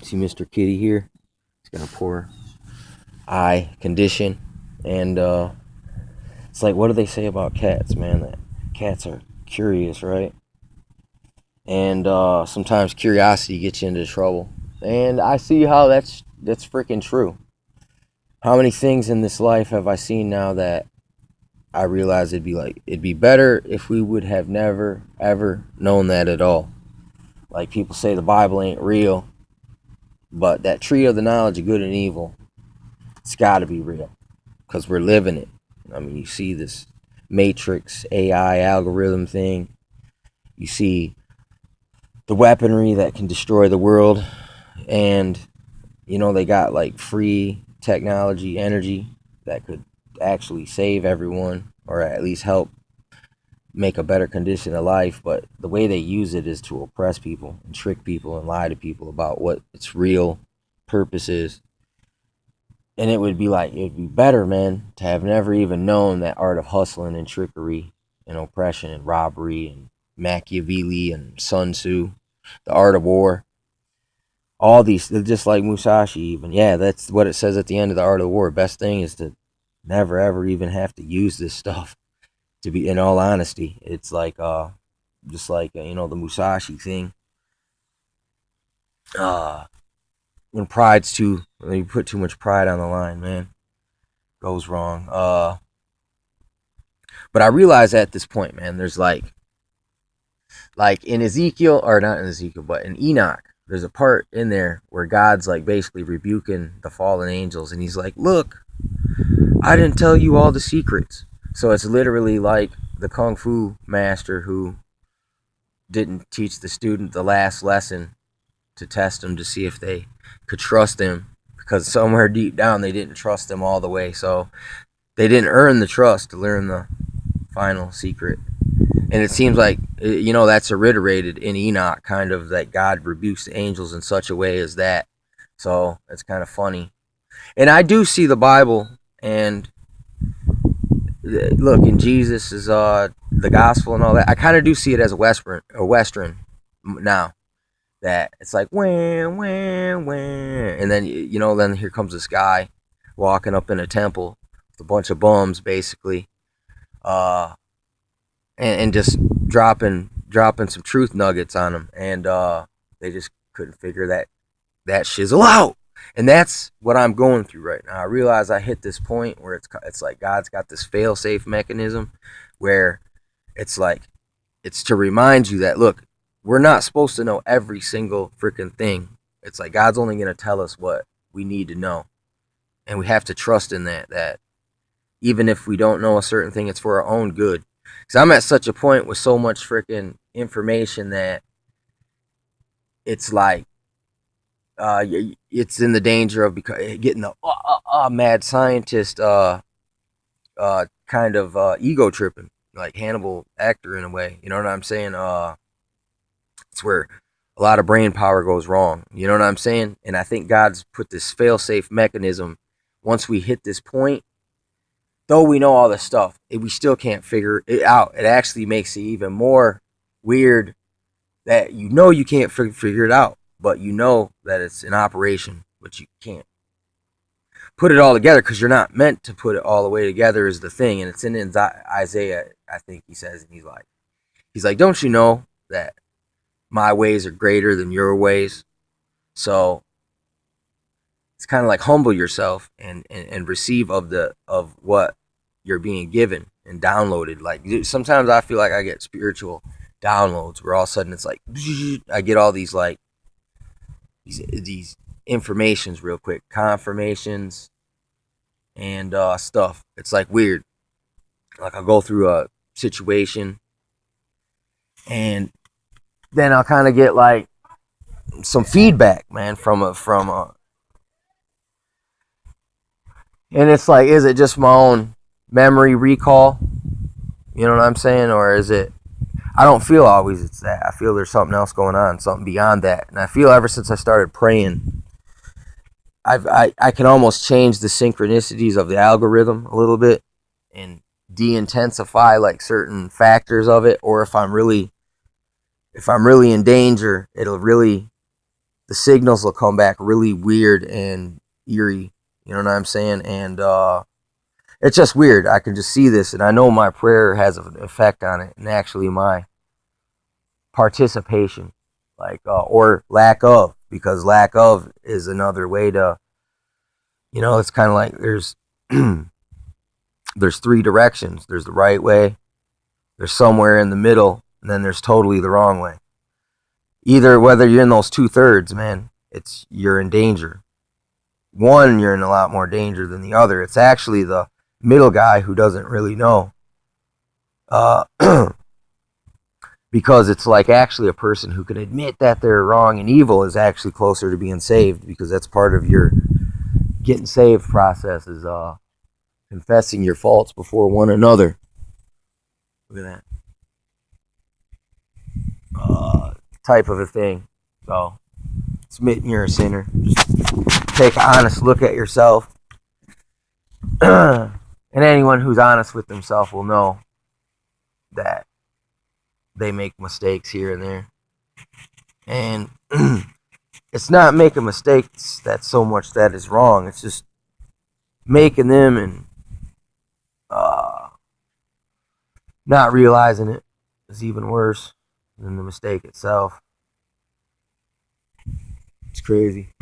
See Mr. Kitty here? He's got a poor eye condition. And it's like, what do they say about cats, man? That cats are curious, right? And sometimes curiosity gets you into trouble. And I see how that's freaking true. How many things in this life have I seen now that I realize it'd be better if we would have never ever known that at all. Like people say the Bible ain't real, but that tree of the knowledge of good and evil, it's got to be real because we're living it. I mean, you see this Matrix AI algorithm thing. You see the weaponry that can destroy the world, and they got like free technology, energy that could actually save everyone or at least help make a better condition of life. But the way they use it is to oppress people and trick people and lie to people about what its real purpose is. And it'd be better, man, to have never even known that art of hustling and trickery and oppression and robbery and Machiavelli and Sun Tzu, the art of war. All these, just like Musashi even. Yeah, that's what it says at the end of the art of war. Best thing is to never ever even have to use this stuff. To be, in all honesty, it's like just like the Musashi thing. When you put too much pride on the line, man, goes wrong. But I realize at this point, man, there's like in Ezekiel, or not in Ezekiel, but in Enoch, there's a part in there where God's like basically rebuking the fallen angels, and he's like, look, I didn't tell you all the secrets. So it's literally like the Kung Fu master who didn't teach the student the last lesson to test them to see if they could trust him, because somewhere deep down they didn't trust him all the way. So they didn't earn the trust to learn the final secret. And it seems like, that's reiterated in Enoch, kind of, that God rebukes the angels in such a way as that. So it's kind of funny. And I do see the Bible, and look, in Jesus is the gospel and all that. I kind of do see it as a western now. That it's like wham, wham, wham, and then then here comes this guy walking up in a temple with a bunch of bums, basically, and just dropping some truth nuggets on them, and they just couldn't figure that shizzle out. And that's what I'm going through right now. I realize I hit this point where it's like God's got this fail-safe mechanism where it's like, it's to remind you that, look, we're not supposed to know every single freaking thing. It's like God's only going to tell us what we need to know. And we have to trust in that even if we don't know a certain thing, it's for our own good. Because I'm at such a point with so much freaking information that it's like, it's in the danger of getting the mad scientist kind of ego tripping, like Hannibal Lecter in a way. You know what I'm saying? It's where a lot of brain power goes wrong. You know what I'm saying? And I think God's put this fail-safe mechanism. Once we hit this point, though we know all this stuff, we still can't figure it out. It actually makes it even more weird that you can't figure it out, but you know that it's in operation, but you can't put it all together because you're not meant to put it all the way together is the thing. And it's in Isaiah, I think he says, and he's like, don't you know that my ways are greater than your ways? So it's kind of like humble yourself and receive of what you're being given and downloaded. Like sometimes I feel like I get spiritual downloads where all of a sudden it's like I get all these like these informations real quick, confirmations and stuff. It's like weird. Like I'll go through a situation and then I'll kind of get like some feedback, man, from a, and it's like, is it just my own memory recall? You know what I'm saying? Or is it, I don't feel always it's that. I feel there's something else going on, something beyond that. And I feel ever since I started praying, I can almost change the synchronicities of the algorithm a little bit and de-intensify like certain factors of it. Or if I'm really in danger, it'll really the signals will come back really weird and eerie. You know what I'm saying? And it's just weird. I can just see this, and I know my prayer has an effect on it, and actually my participation, like or lack of, because lack of is another way to, it's kind of like there's three directions. There's the right way, there's somewhere in the middle, and then there's totally the wrong way. Either whether you're in those 2/3, man, you're in danger. One, you're in a lot more danger than the other. It's actually the middle guy who doesn't really know. Uh, because it's like actually a person who can admit that they're wrong and evil is actually closer to being saved, because that's part of your getting saved process is confessing your faults before one another. Look at that. Type of a thing. So, admitting you're a sinner. Just take an honest look at yourself. And anyone who's honest with themselves will know that they make mistakes here and there. And it's not making mistakes that's so much that is wrong. It's just making them and not realizing it is even worse than the mistake itself. It's crazy.